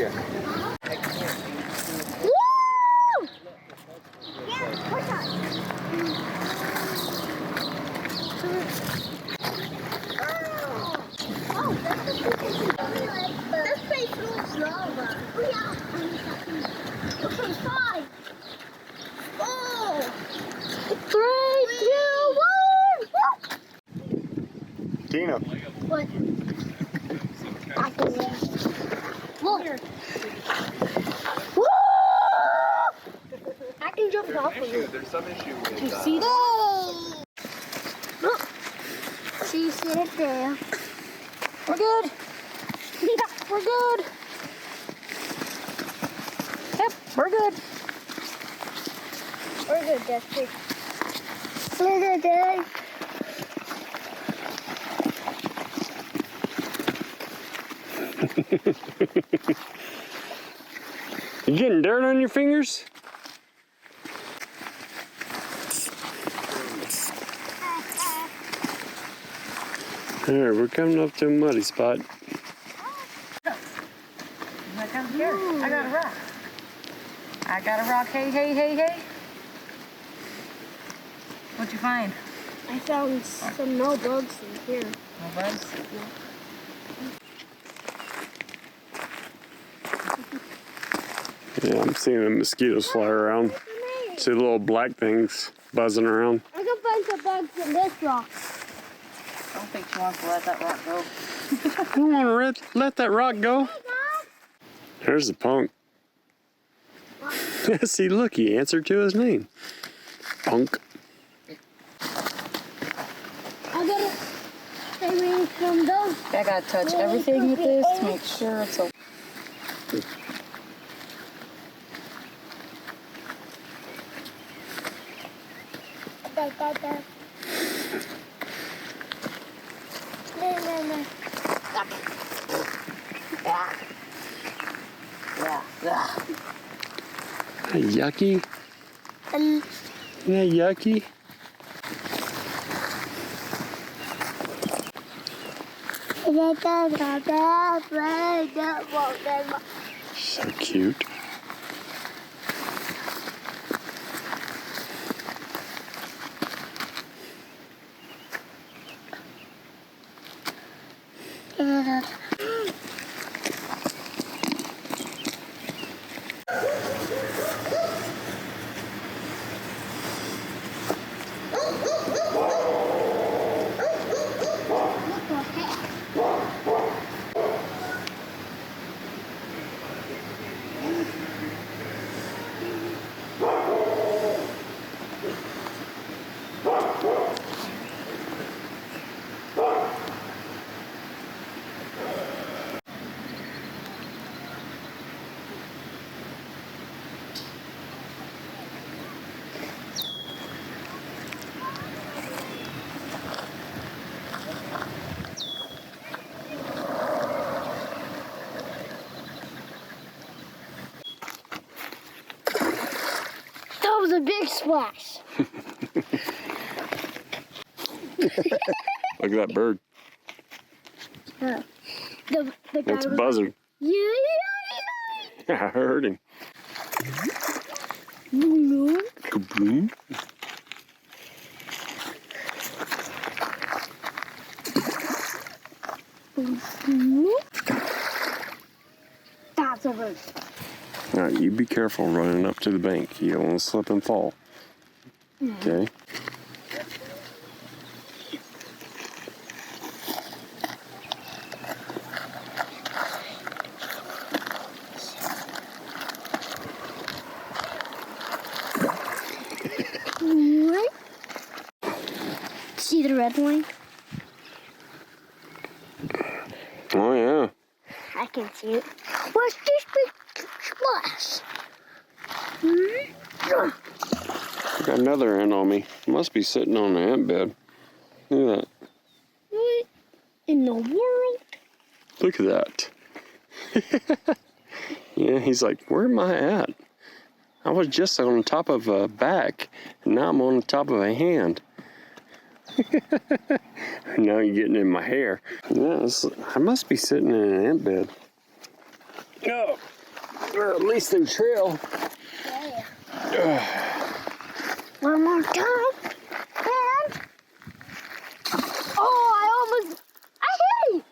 Yeah. Woo! Yeah, push up. Oh, that's pretty cool lava. Oh, yeah. Okay, 5, 4, 3, 2, 1. Tina. What? I can look. Woo! I can jump off of it. There's some issue with Do you see that? Look. So you sit it there. We're good. Yeah, we're good. Yep, we're good. We're good, Jesse. We're good, Dad. You getting dirt on your fingers? There, we're coming up to a muddy spot. I come here. I got a rock. I got a rock. Hey, hey, hey, hey. What'd you find? I found some no bugs in here. No bugs? Yeah, I'm seeing the mosquitoes fly around. See the little black things buzzing around. I can find some bugs in this rock. I don't think she wants to let that rock go. I don't want to let that rock go. There's the punk. See, look, he answered to his name. Punk. I gotta stay away from those. I gotta touch everything with this to make sure it's okay. No. Yeah. Yucky? Isn't that yucky? So cute. That was a big splash. Look at that bird. The guy It's a was buzzard. Yeah. I heard him. No. Kaboom. That's a bird. All right, you be careful running up to the bank. You don't want to slip and fall. Okay? What? See the red one? Oh, yeah. I can see it. What's this big splash? Got another ant on me. Must be sitting on the ant bed. Look at that. What in the world? Look at that. Yeah, he's like, where am I at? I was just on top of a back, and now I'm on the top of a hand. Now you're getting in my hair. Yes, I must be sitting in an ant bed. No. Or at least the trail. Yeah. One more time. And oh, I hit it.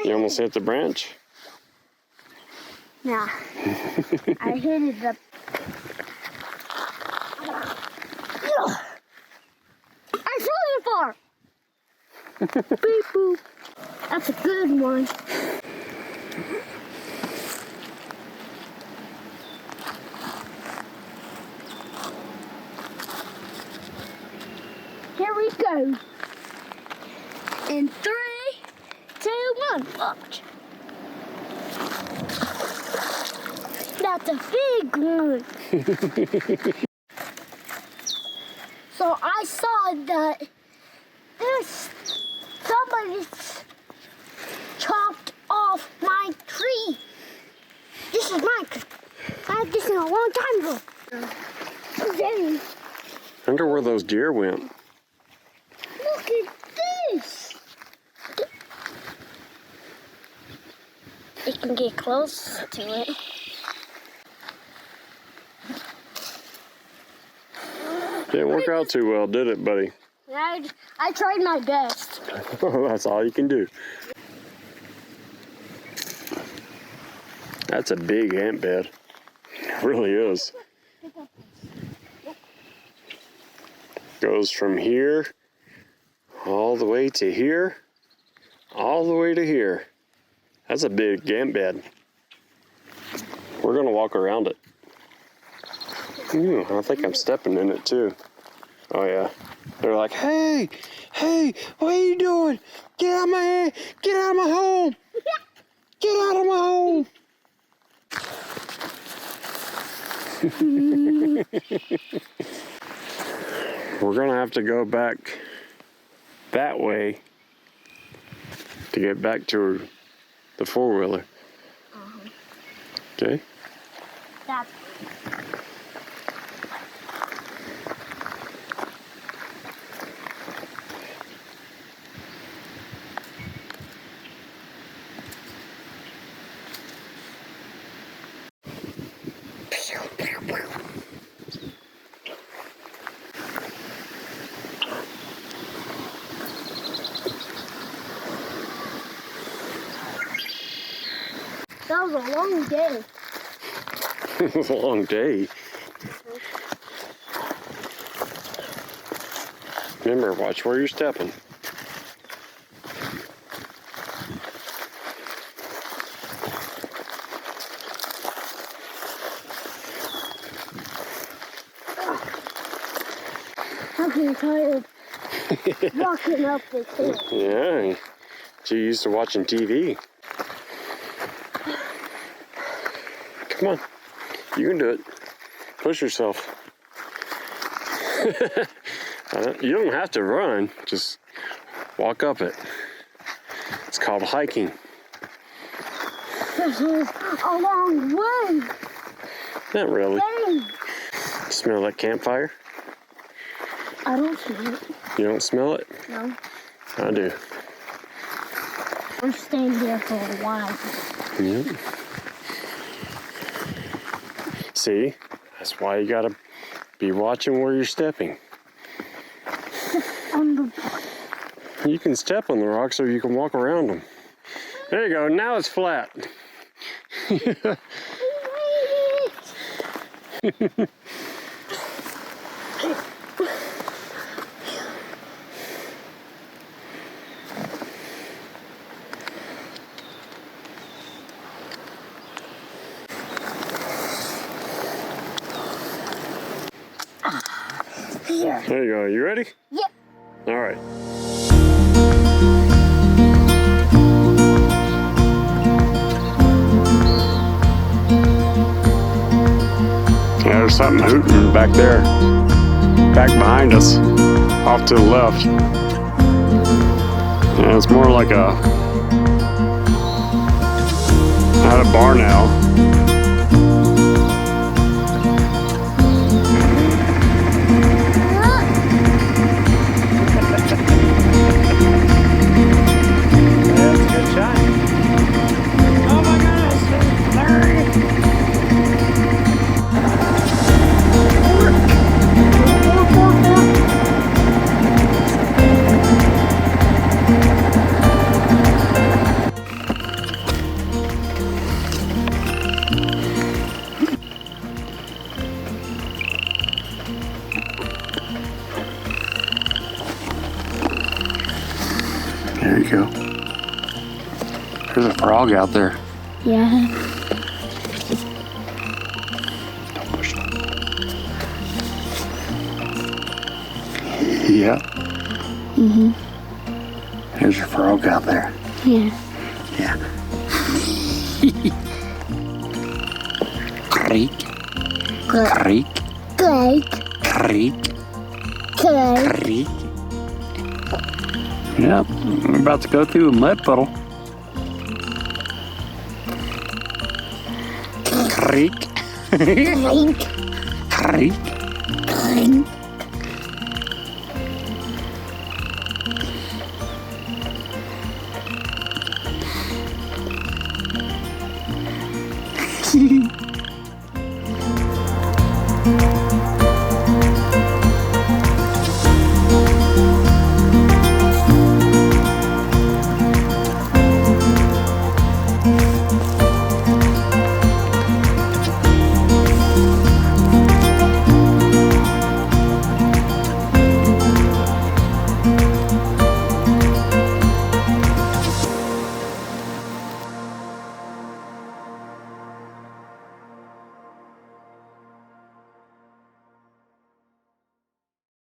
You almost hit the branch? Nah. I hit it the I threw it far. Beep boop. That's a good one. Here we go. In 3, 2, 1. Watch. That's a big one. So I saw that somebody chopped off my tree. This is my tree. I had this in a long time ago. Then, I wonder where those deer went. look at this. You can get close to it. Didn't work out too well, did it, buddy? I tried my best. That's all you can do. That's a big ant bed. It really is. Goes from here all the way to here, all the way to here. That's a big ant bed. We're gonna walk around it. Ooh, I think I'm stepping in it too. Oh yeah. They're like, hey, what are you doing? Get out of my home. Get out of my home. We're gonna have to go back that way to get back to the four-wheeler. Okay? That's That was a long day. It was a long day. Remember, watch where you're stepping. I'm getting tired walking up this hill. Yeah, you're used to watching TV. Come on, you can do it. Push yourself. You don't have to run, just walk up it. It's called hiking. This is a long way. Not really. Dang. Smell that campfire? I don't smell it. You don't smell it? No. I do. I'm staying here for a while. Yep. See, that's why you gotta be watching where you're stepping. On the You can step on the rocks so you can walk around them. There you go, now it's flat. Here. There you go, you ready? Yep. All right. Yeah, there's something hooting back there. Back behind us. Off to the left. Yeah, it's more like not a barn owl. There you go. There's a frog out there. Yeah. Don't push it. Yeah. Mm-hmm. There's a frog out there. Yeah. Yeah. Creek. Creek. Great. Creek. Great. Creek. Yep, we're about to go through a mud puddle. Creek. Great. Creek. Great.